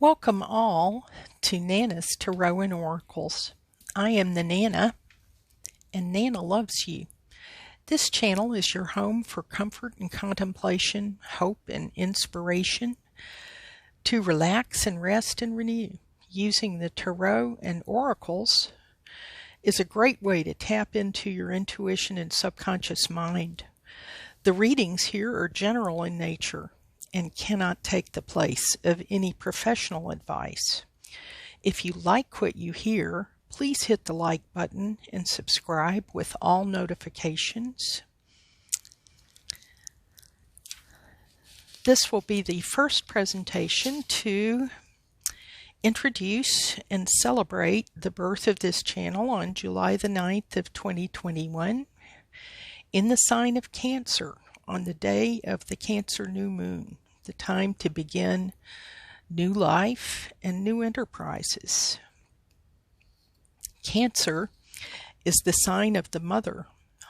Welcome all to Nana's Tarot and Oracles. I am the Nana, and Nana loves you. This channel is your home for comfort and contemplation, hope and inspiration, to relax and rest and renew. Using the Tarot and Oracles is a great way to tap into your intuition and subconscious mind. The readings here are general in nature and cannot take the place of any professional advice. If you like what you hear, please hit the like button and subscribe with all notifications. This will be the first presentation to introduce and celebrate the birth of this channel on July the 9th of 2021 in the sign of Cancer on the day of the Cancer new moon, the time to begin new life and new enterprises. Cancer is the sign of the mother,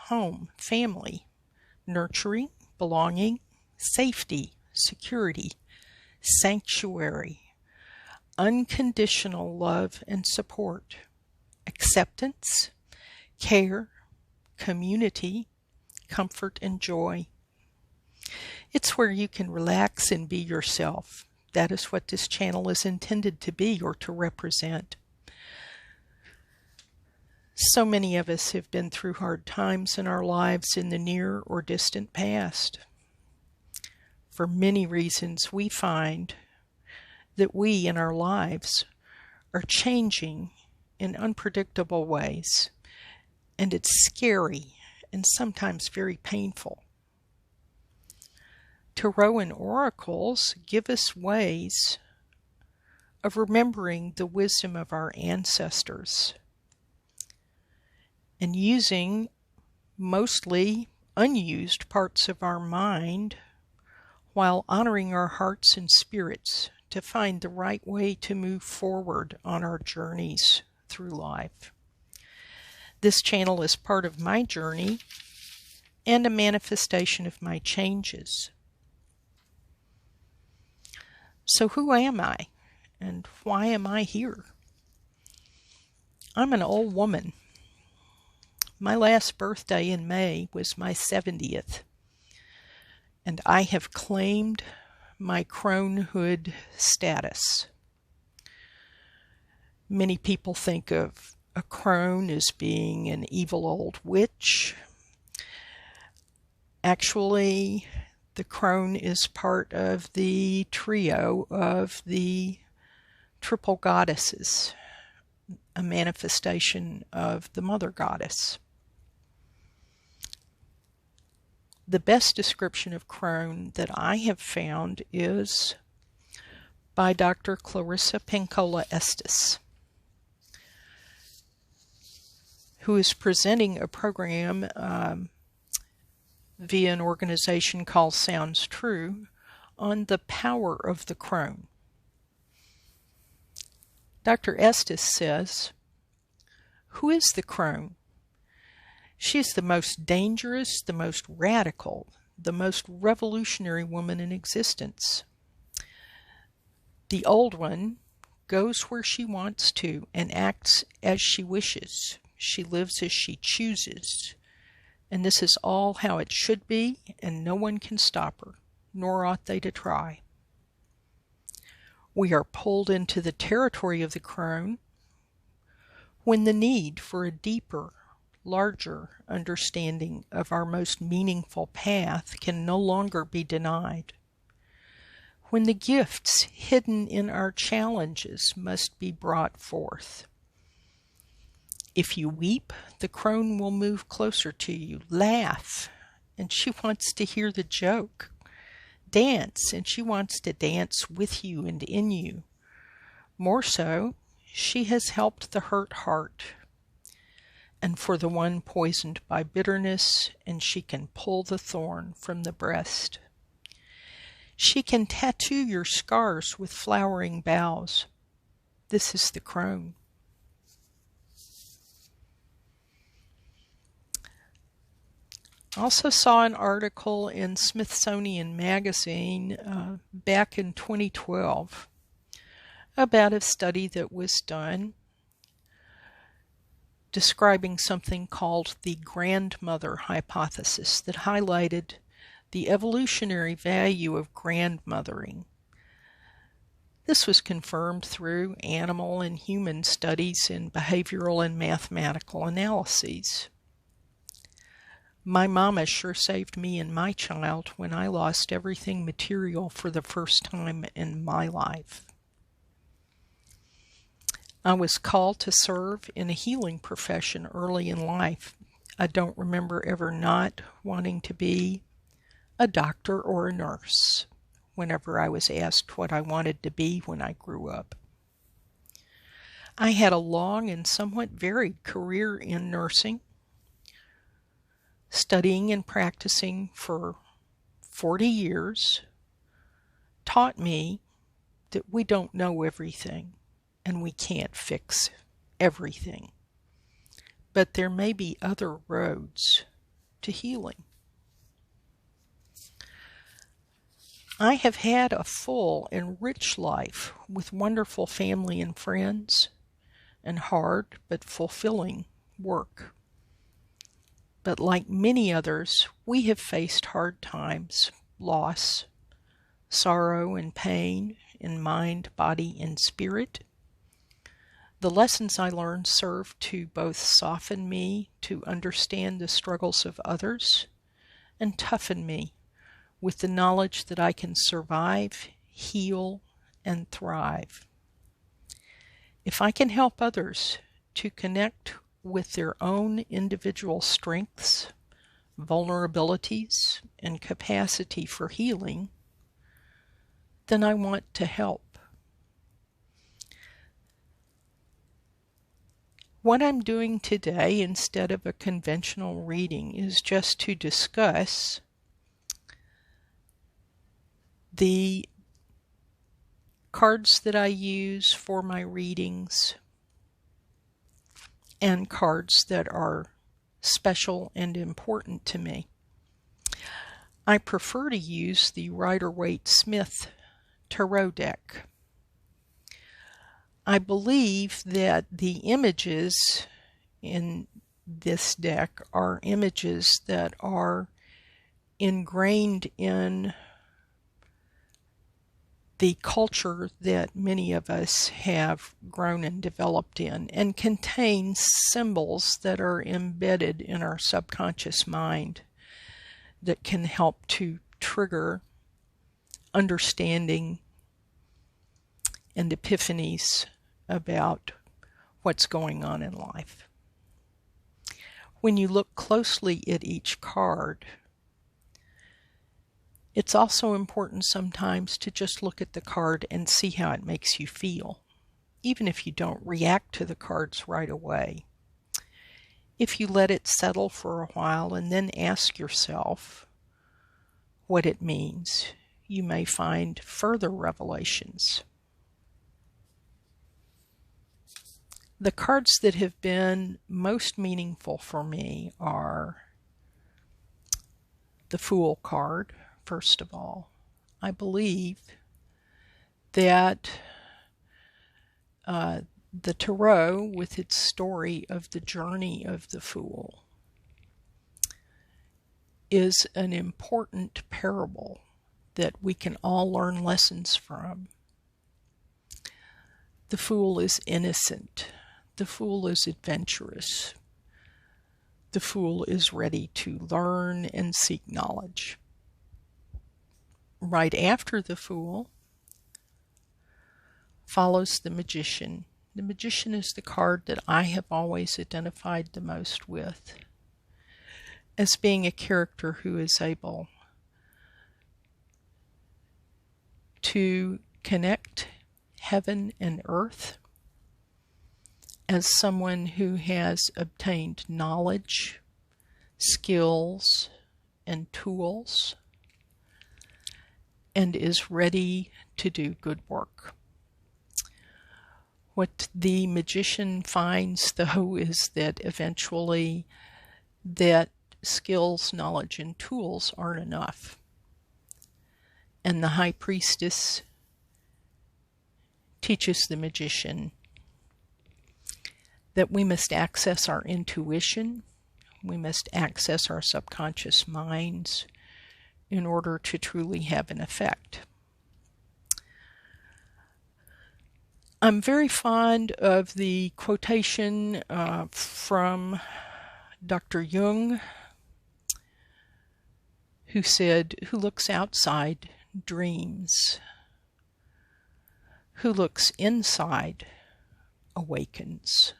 home, family, nurturing, belonging, safety, security, sanctuary, unconditional love and support, acceptance, care, community, comfort and joy. It's where you can relax and be yourself. That is what this channel is intended to be or to represent. So many of us have been through hard times in our lives in the near or distant past. For many reasons, we find that we in our lives are changing in unpredictable ways, and it's scary and sometimes very painful. Tarot and oracles give us ways of remembering the wisdom of our ancestors and using mostly unused parts of our mind while honoring our hearts and spirits to find the right way to move forward on our journeys through life. This channel is part of my journey and a manifestation of my changes. So who am I and why am I here? I'm an old woman. My last birthday in May was my 70th, and I have claimed my cronehood status. Many people think of a crone as being an evil old witch. Actually, the crone is part of the trio of the triple goddesses, a manifestation of the mother goddess. The best description of crone that I have found is by Dr. Clarissa Pinkola Estes, who is presenting a program via an organization called Sounds True on the power of the crone. Dr. Estes says, "Who is the crone? She is the most dangerous, the most radical, the most revolutionary woman in existence. The old one goes where she wants to and acts as she wishes. She lives as she chooses. And this is all how it should be, and no one can stop her, nor ought they to try. We are pulled into the territory of the crone when the need for a deeper, larger understanding of our most meaningful path can no longer be denied. When the gifts hidden in our challenges must be brought forth. If you weep, the crone will move closer to you. Laugh, and she wants to hear the joke. Dance, and she wants to dance with you and in you. More so, she has helped the hurt heart, and for the one poisoned by bitterness, and she can pull the thorn from the breast. She can tattoo your scars with flowering boughs. This is the crone. I also saw an article in Smithsonian Magazine back in 2012 about a study that was done describing something called the grandmother hypothesis that highlighted the evolutionary value of grandmothering. This was confirmed through animal and human studies in behavioral and mathematical analyses. My mama sure saved me and my child when I lost everything material for the first time in my life. I was called to serve in a healing profession early in life. I don't remember ever not wanting to be a doctor or a nurse whenever I was asked what I wanted to be when I grew up. I had a long and somewhat varied career in nursing, studying and practicing for 40 years, taught me that we don't know everything and we can't fix everything. But there may be other roads to healing. I have had a full and rich life with wonderful family and friends and hard but fulfilling work. But like many others, we have faced hard times, loss, sorrow, and pain in mind, body, and spirit. The lessons I learned serve to both soften me to understand the struggles of others and toughen me with the knowledge that I can survive, heal, and thrive. If I can help others to connect with their own individual strengths, vulnerabilities, and capacity for healing, then I want to help. What I'm doing today, instead of a conventional reading, is just to discuss the cards that I use for my readings and cards that are special and important to me. I prefer to use the Rider-Waite-Smith Tarot deck. I believe that the images in this deck are images that are ingrained in the culture that many of us have grown and developed in, and contain symbols that are embedded in our subconscious mind that can help to trigger understanding and epiphanies about what's going on in life. When you look closely at each card, it's also important sometimes to just look at the card and see how it makes you feel, even if you don't react to the cards right away. If you let it settle for a while and then ask yourself what it means, you may find further revelations. The cards that have been most meaningful for me are the Fool card, first of all. I believe that the Tarot, with its story of the journey of the Fool, is an important parable that we can all learn lessons from. The Fool is innocent. The Fool is adventurous. The Fool is ready to learn and seek knowledge. Right after the Fool follows the Magician. The Magician is the card that I have always identified the most with as being a character who is able to connect heaven and earth, as someone who has obtained knowledge, skills, and tools, and is ready to do good work. What the Magician finds, though, is that eventually that skills, knowledge, and tools aren't enough. And the High Priestess teaches the magician that we must access our intuition, we must access our subconscious minds in order to truly have an effect. I'm very fond of the quotation from Dr. Jung, who said, "Who looks outside dreams. Who looks inside awakens.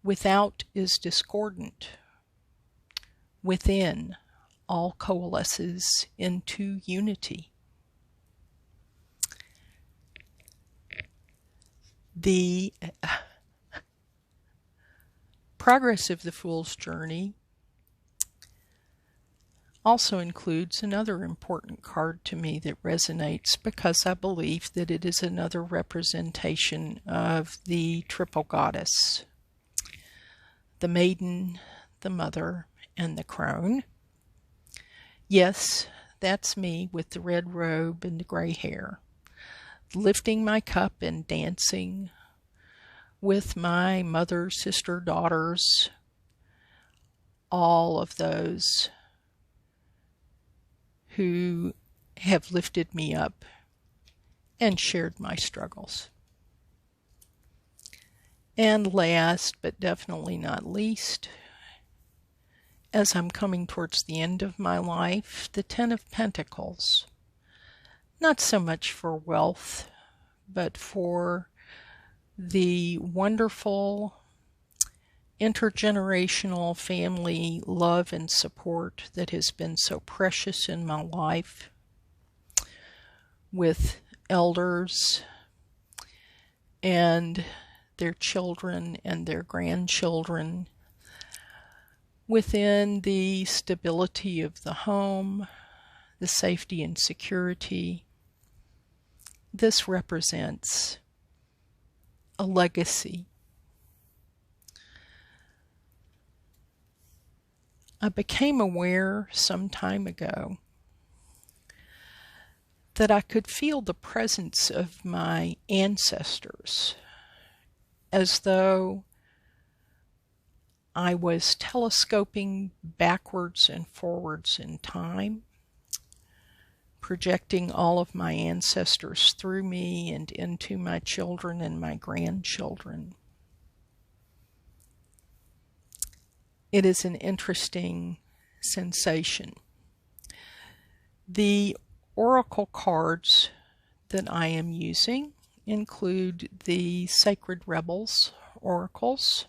Without is discordant. Within all coalesces into unity." The progress of the Fool's Journey also includes another important card to me that resonates because I believe that it is another representation of the triple goddess, the maiden, the mother, and the crone. Yes, that's me with the red robe and the gray hair, lifting my cup and dancing with my mother, sister, daughters, all of those who have lifted me up and shared my struggles. And last, but definitely not least, as I'm coming towards the end of my life, the Ten of Pentacles. Not so much for wealth, but for the wonderful intergenerational family love and support that has been so precious in my life, with elders and their children and their grandchildren, within the stability of the home, the safety and security. This represents a legacy. I became aware some time ago that I could feel the presence of my ancestors as though I was telescoping backwards and forwards in time, projecting all of my ancestors through me and into my children and my grandchildren. It is an interesting sensation. The oracle cards that I am using include the Sacred Rebels oracles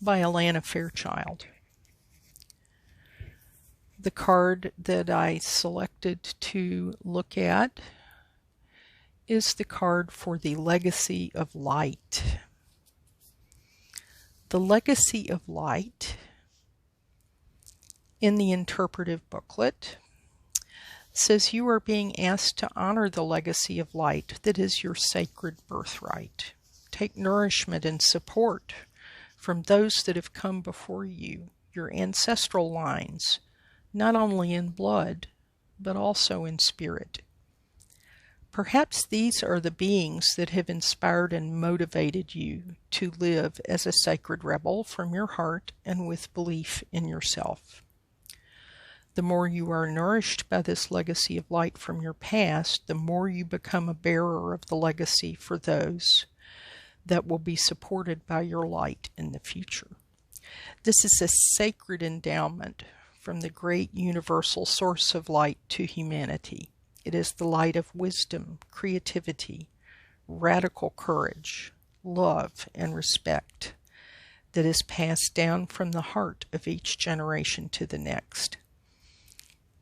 by Alana Fairchild. The card that I selected to look at is the card for the Legacy of Light. The Legacy of Light in the interpretive booklet says you are being asked to honor the legacy of light that is your sacred birthright. Take nourishment and support from those that have come before you, your ancestral lines, not only in blood, but also in spirit. Perhaps these are the beings that have inspired and motivated you to live as a sacred rebel from your heart and with belief in yourself. The more you are nourished by this legacy of light from your past, the more you become a bearer of the legacy for those that will be supported by your light in the future. This is a sacred endowment from the great universal source of light to humanity. It is the light of wisdom, creativity, radical courage, love, and respect that is passed down from the heart of each generation to the next.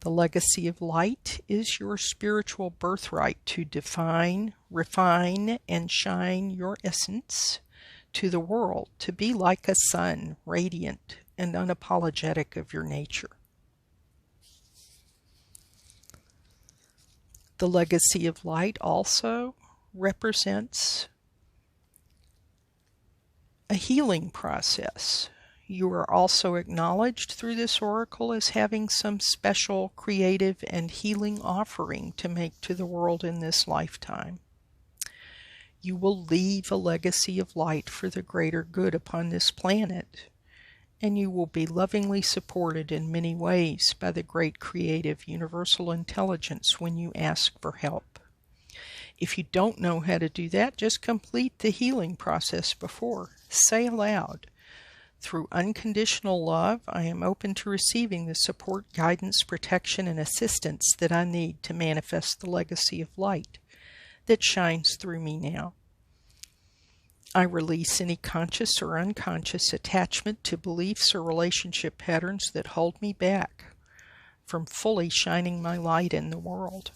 The legacy of light is your spiritual birthright to define, refine, and shine your essence to the world, to be like a sun, radiant and unapologetic of your nature. The legacy of light also represents a healing process. You are also acknowledged through this oracle as having some special creative and healing offering to make to the world in this lifetime. You will leave a legacy of light for the greater good upon this planet, and you will be lovingly supported in many ways by the great creative universal intelligence when you ask for help. If you don't know how to do that, just complete the healing process before. Say aloud, "Through unconditional love, I am open to receiving the support, guidance, protection, and assistance that I need to manifest the legacy of light that shines through me now. I release any conscious or unconscious attachment to beliefs or relationship patterns that hold me back from fully shining my light in the world.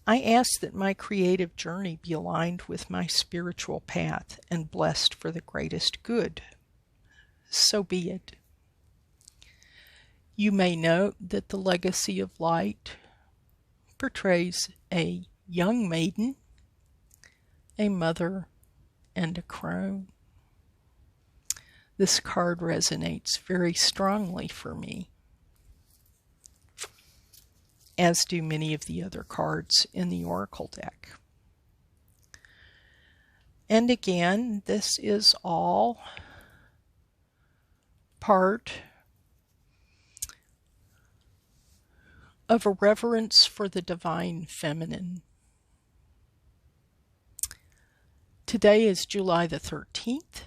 I ask that my creative journey be aligned with my spiritual path and blessed for the greatest good. So be it." You may note that the legacy of light portrays a young maiden, a mother, and a crone. This card resonates very strongly for me, as do many of the other cards in the Oracle deck. And again, this is all part of a reverence for the divine feminine. Today is July the 13th.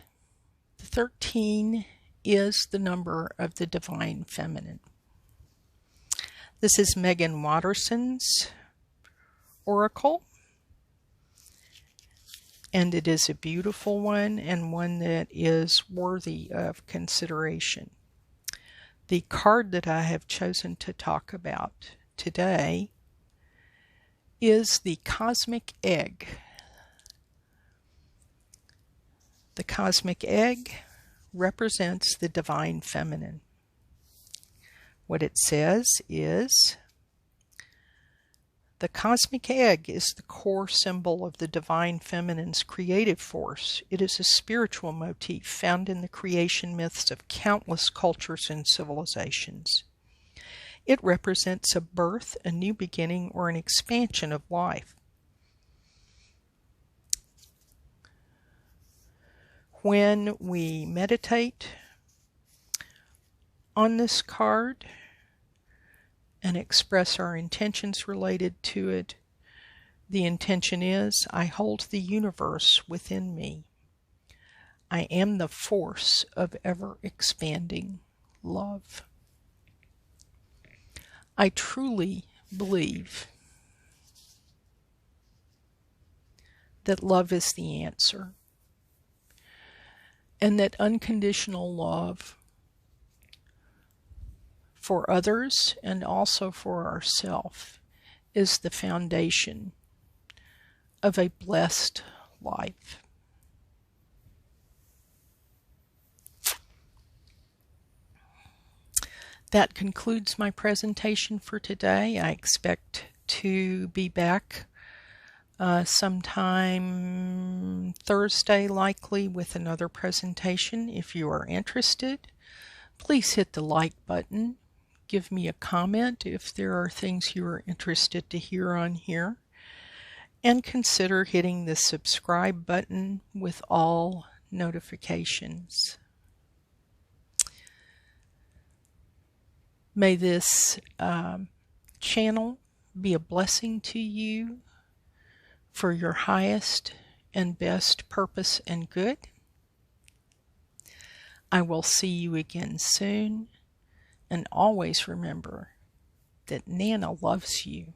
The 13 is the number of the divine feminine. This is Megan Watterson's oracle, and it is a beautiful one and one that is worthy of consideration. The card that I have chosen to talk about today is the Cosmic Egg. The Cosmic Egg represents the divine feminine. What it says is, "The cosmic egg is the core symbol of the divine feminine's creative force. It is a spiritual motif found in the creation myths of countless cultures and civilizations. It represents a birth, a new beginning, or an expansion of life. When we meditate on this card and express our intentions related to it, the intention is, I hold the universe within me. I am the force of ever-expanding love. I truly believe that love is the answer, and that unconditional love for others and also for ourselves is the foundation of a blessed life." That concludes my presentation for today. I expect to be back sometime Thursday, likely, with another presentation. If you are interested, please hit the like button. Give me a comment if there are things you are interested to hear on here. And consider hitting the subscribe button with all notifications. May this channel be a blessing to you for your highest and best purpose and good. I will see you again soon. And always remember that Nana loves you.